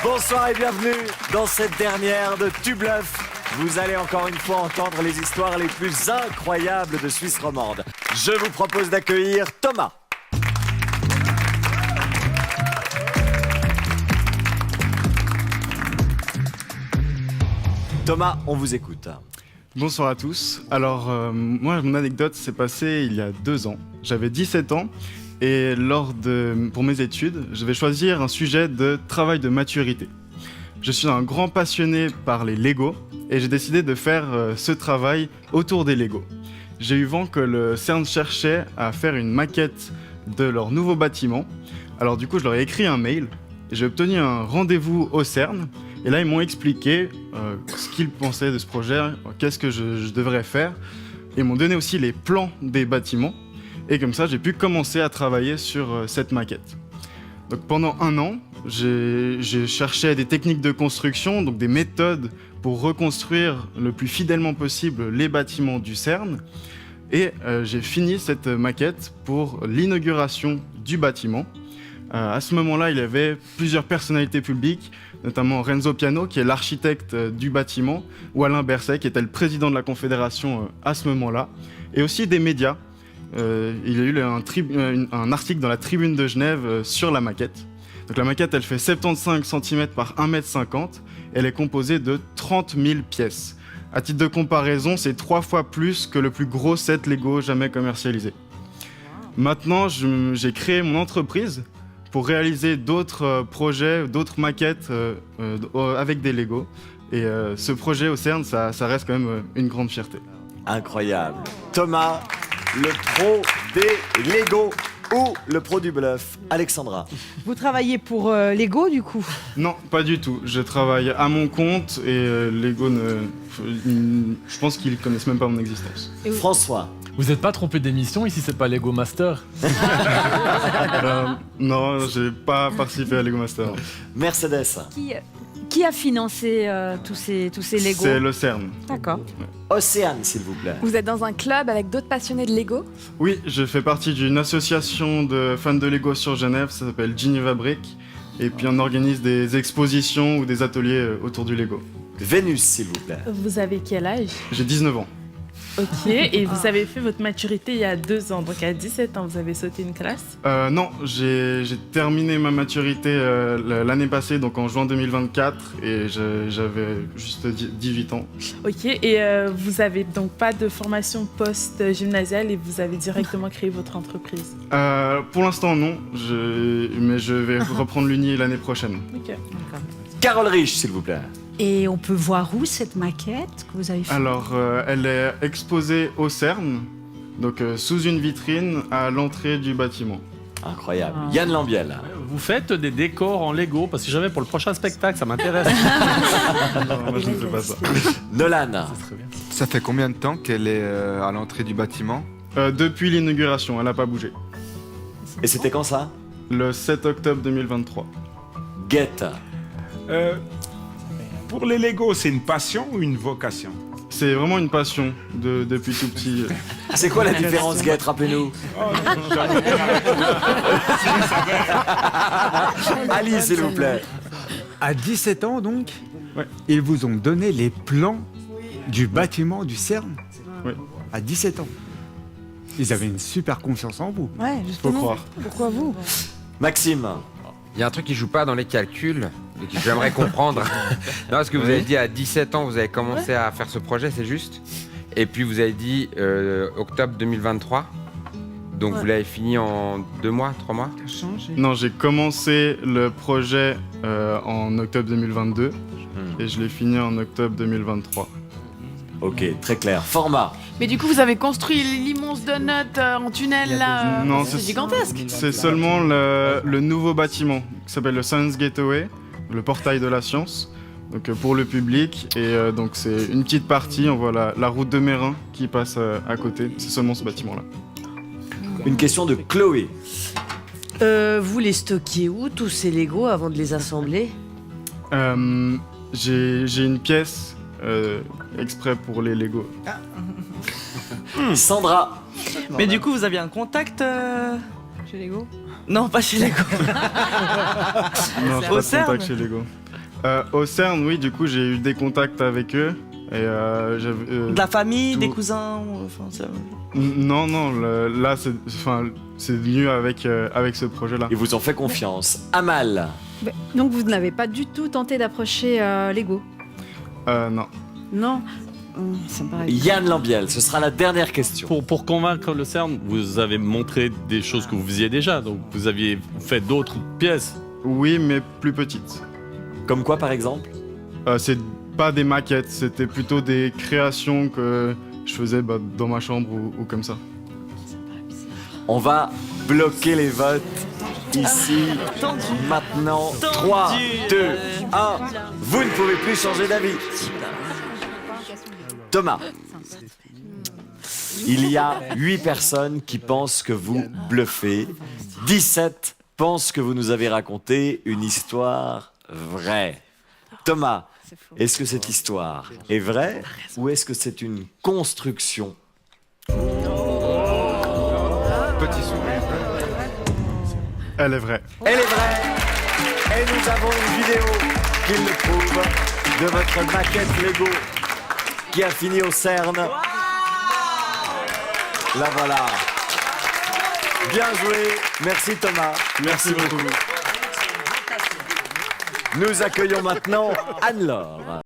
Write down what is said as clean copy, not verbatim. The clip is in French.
Bonsoir et bienvenue dans cette dernière de Tu bluffes. Vous allez encore une fois entendre les histoires les plus incroyables de Suisse romande. Je vous propose d'accueillir Thomas. Thomas, on vous écoute. Bonsoir à tous. Alors, moi, mon anecdote s'est passée il y a 2 ans. J'avais 17 ans et pour mes études, je vais choisir un sujet de travail de maturité. Je suis un grand passionné par les Lego et j'ai décidé de faire ce travail autour des Lego. J'ai eu vent que le CERN cherchait à faire une maquette de leur nouveau bâtiment. Alors du coup, je leur ai écrit un mail. J'ai obtenu un rendez-vous au CERN. Et là, ils m'ont expliqué ce qu'ils pensaient de ce projet, qu'est-ce que je devrais faire. Ils m'ont donné aussi les plans des bâtiments. Et comme ça, j'ai pu commencer à travailler sur cette maquette. Donc pendant 1 an, j'ai cherché des techniques de construction, donc des méthodes pour reconstruire le plus fidèlement possible les bâtiments du CERN. Et j'ai fini cette maquette pour l'inauguration du bâtiment. À ce moment-là, il y avait plusieurs personnalités publiques, notamment Renzo Piano, qui est l'architecte du bâtiment, ou Alain Berset, qui était le président de la Confédération à ce moment-là, et aussi des médias. Il y a eu un article dans la Tribune de Genève sur la maquette. Donc la maquette, elle fait 75 cm par 1,50 m, elle est composée de 30 000 pièces. À titre de comparaison, c'est 3 fois plus que le plus gros set Lego jamais commercialisé. Maintenant, j'ai créé mon entreprise pour réaliser d'autres projets, d'autres maquettes avec des Lego. Et ce projet au CERN, ça reste quand même une grande fierté. Incroyable. Thomas, le pro des Lego ou le pro du bluff. Alexandra. Vous travaillez pour Lego du coup? Non, pas du tout. Je travaille à mon compte et Lego, je pense qu'ils connaissent même pas mon existence. François. Vous n'êtes pas trompé d'émission ici, c'est pas Lego Master? Non, j'ai pas participé à Lego Master. Mercedes. Qui a financé tous ces Lego? C'est le CERN. D'accord. Océane, s'il vous plaît. Vous êtes dans un club avec d'autres passionnés de Lego? Oui, je fais partie d'une association de fans de Lego sur Genève, ça s'appelle Geneva Brick. Et puis on organise des expositions ou des ateliers autour du Lego. Vénus, s'il vous plaît. Vous avez quel âge? J'ai 19 ans. Ok, et vous avez fait votre maturité il y a 2 ans, donc à 17 ans, vous avez sauté une classe? Non, j'ai terminé ma maturité l'année passée, donc en juin 2024, et j'avais juste 18 ans. Ok, et vous avez donc pas de formation post-gymnasiale et vous avez directement créé votre entreprise? Pour l'instant, non, mais je vais reprendre l'Uni l'année prochaine. Ok. Carole Riche, s'il vous plaît. Et on peut voir où cette maquette que vous avez faite? Alors, elle est exposée au CERN, donc sous une vitrine à l'entrée du bâtiment. Incroyable. Yann Lambiel. Vous faites des décors en Lego, parce que jamais pour le prochain spectacle, ça m'intéresse. Non, moi je ne fais pas ça. Nolan. Ça fait combien de temps qu'elle est à l'entrée du bâtiment? Depuis l'inauguration, elle n'a pas bougé. Et c'était quand ça? Le 7 octobre 2023. Guette. Pour les Lego, c'est une passion ou une vocation? C'est vraiment une passion depuis tout petit. C'est quoi la différence, Guette? Rappelez-nous. Ali, s'il vous plaît. À 17 ans donc, Ouais. ils vous ont donné les plans du bâtiment du CERN. Oui. À 17 ans. Ils avaient une super confiance en vous. Ouais, Faut justement. croire. Pourquoi vous? Maxime. Il y a un truc qui joue pas dans les calculs, et que j'aimerais comprendre. Non, ce que vous avez dit à 17 ans, vous avez commencé à faire ce projet, c'est juste. Et puis vous avez dit octobre 2023. Donc vous l'avez fini en 2 mois, 3 mois? Non, j'ai commencé le projet en octobre 2022 et je l'ai fini en octobre 2023. Ok, très clair. Format. Mais du coup, vous avez construit l'immense donut en tunnel là. Non, c'est gigantesque. C'est seulement le nouveau bâtiment qui s'appelle le Science Gateway, le portail de la science, donc pour le public. Et donc c'est une petite partie, on voit la route de Mérin qui passe à côté. C'est seulement ce bâtiment-là. Une question de Chloé. Vous les stockiez où, tous ces Lego, avant de les assembler? J'ai une pièce exprès pour les Lego. Sandra. Mais du coup, vous aviez un contact Chez Lego? Non, pas chez Lego. Non, Au pas de CERN. contact chez Lego. Au CERN, oui, du coup, j'ai eu des contacts avec eux. Et De la famille, tout- des cousins enfin, Non, non, là, c'est venu avec ce projet-là. Ils vous ont fait confiance. Amal, Donc vous n'avez pas du tout tenté d'approcher Lego? Non. Non. Ça me paraît. Yann Lambiel, ce sera la dernière question. Pour convaincre le CERN, vous avez montré des choses que vous faisiez déjà. Donc vous aviez fait d'autres pièces. Oui, mais plus petites. Comme quoi, par exemple? C'est pas des maquettes, c'était plutôt des créations que je faisais dans ma chambre ou comme ça. On va bloquer les votes ici, maintenant. 3, 2, 1. Vous ne pouvez plus changer d'avis. Thomas, il y a 8 personnes qui pensent que vous bluffez. 17 pensent que vous nous avez raconté une histoire vraie. Thomas, est-ce que cette histoire est vraie ou est-ce que c'est une construction? Petit sourire. Elle est vraie. Elle est vraie. Et nous avons une vidéo qui le prouve de votre maquette Lego qui a fini au CERN. La voilà. Bien joué. Merci Thomas. Merci beaucoup. Nous accueillons maintenant Anne-Laure.